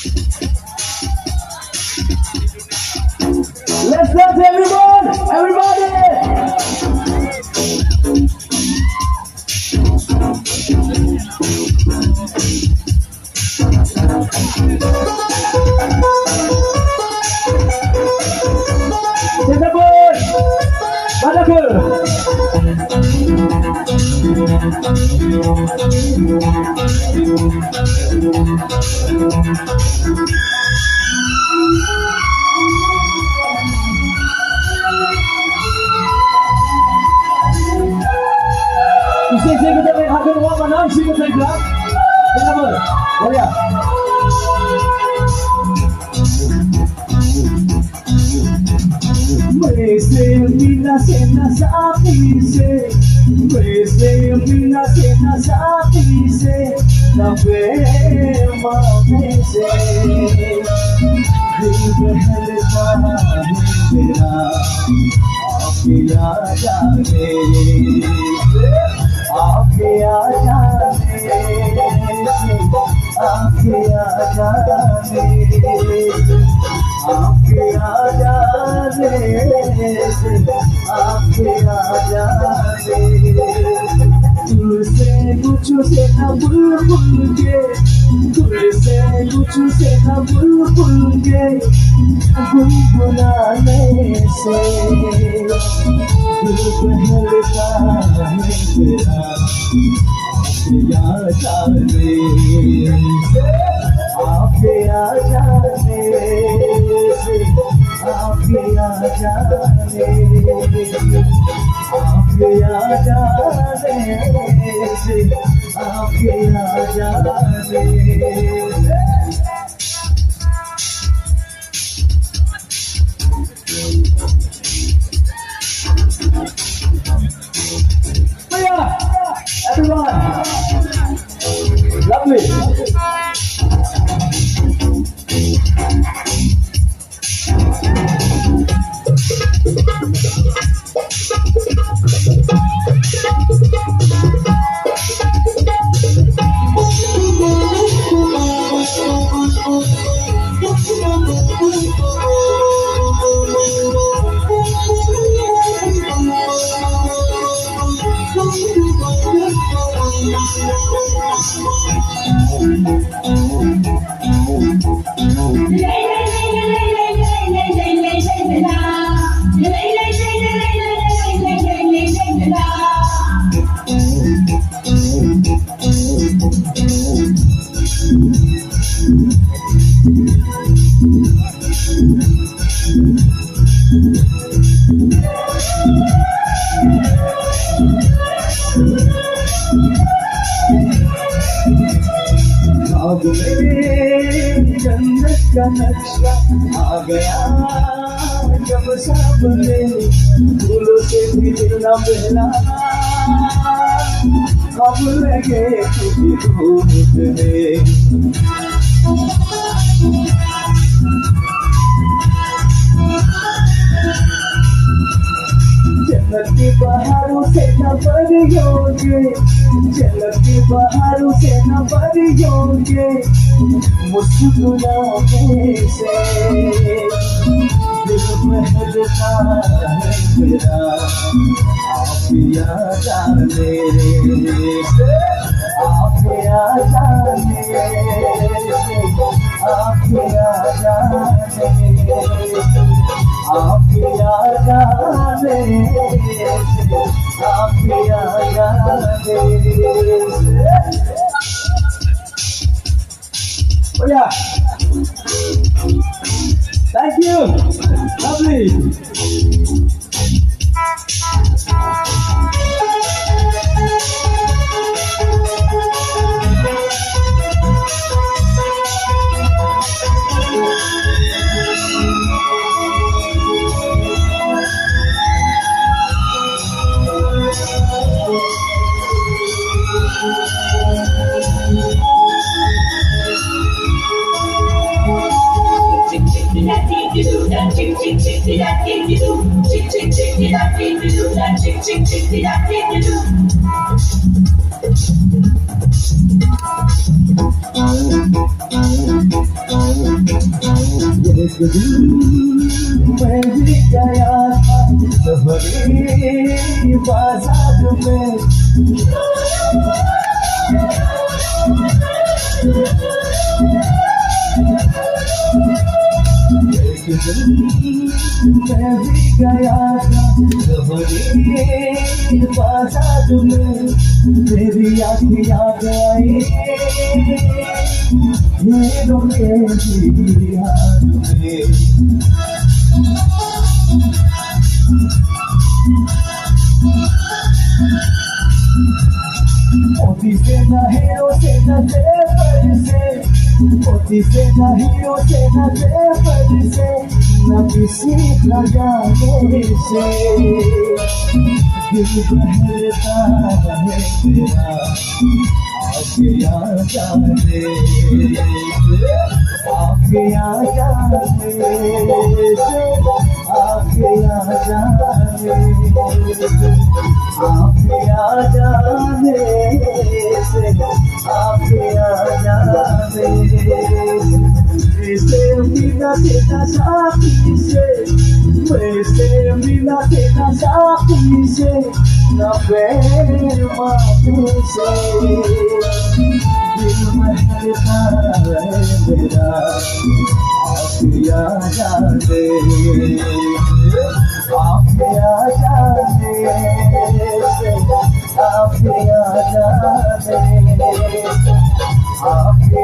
Let's dance, everyone! Everybody! Singapore! Badakul! Isi kita main hadir orang mana? Isi kita gelap. Kenapa? Oh ya. Wese mina sena sapise, wese mina sena sapise, na prema wese, dil behal paana आपके आ जाने आपके आ जाने आपके आ जाने आपके आ जाने तुझसे कुछ से न भूल के तुझसे कुछ से न भूल के गुनगुनाने से दिल बहलता है तेरा आपके आ जाने से आपके आ जाने आपके आ जाने से आपके आ जाने everyone, lovely. जन्नत का नक्शा आ गया जब सामने फूलों से भी दिल न बहला अब लगे तुझे ढूंढने जन्नत की बहारों से न परियोगे जन्नत की बहारों से न परियोगे मुस्कुराने से दिल बहलता है मेरा आप याद आने से आप याद आने से आप याद आने आप याद आने आप याद आने Oh yeah. Thank you. Lovely. एक दिन मैं भी गया था शहरी बाजार में, एक दिन मैं भी गया था शहरी बाजार में, तेरी आँखें याद आई हीरों के ही हाथ में। मोती से न हीरो से न जेवर से, मोती से न हीरो से न जेवर से, न किसी खजाने से दिल बहलता है तेरा, आके आ जाने, आके आ जाने, आके आ जाने, आके आ जाने, आके आ जाने, वैसे मिला तेरा साथी से, वैसे मिला तेरा साथी से, न बेमानी से दिल महकता है मेरा, आके आ जाने, आके आ जाने, आके आ जाने, आके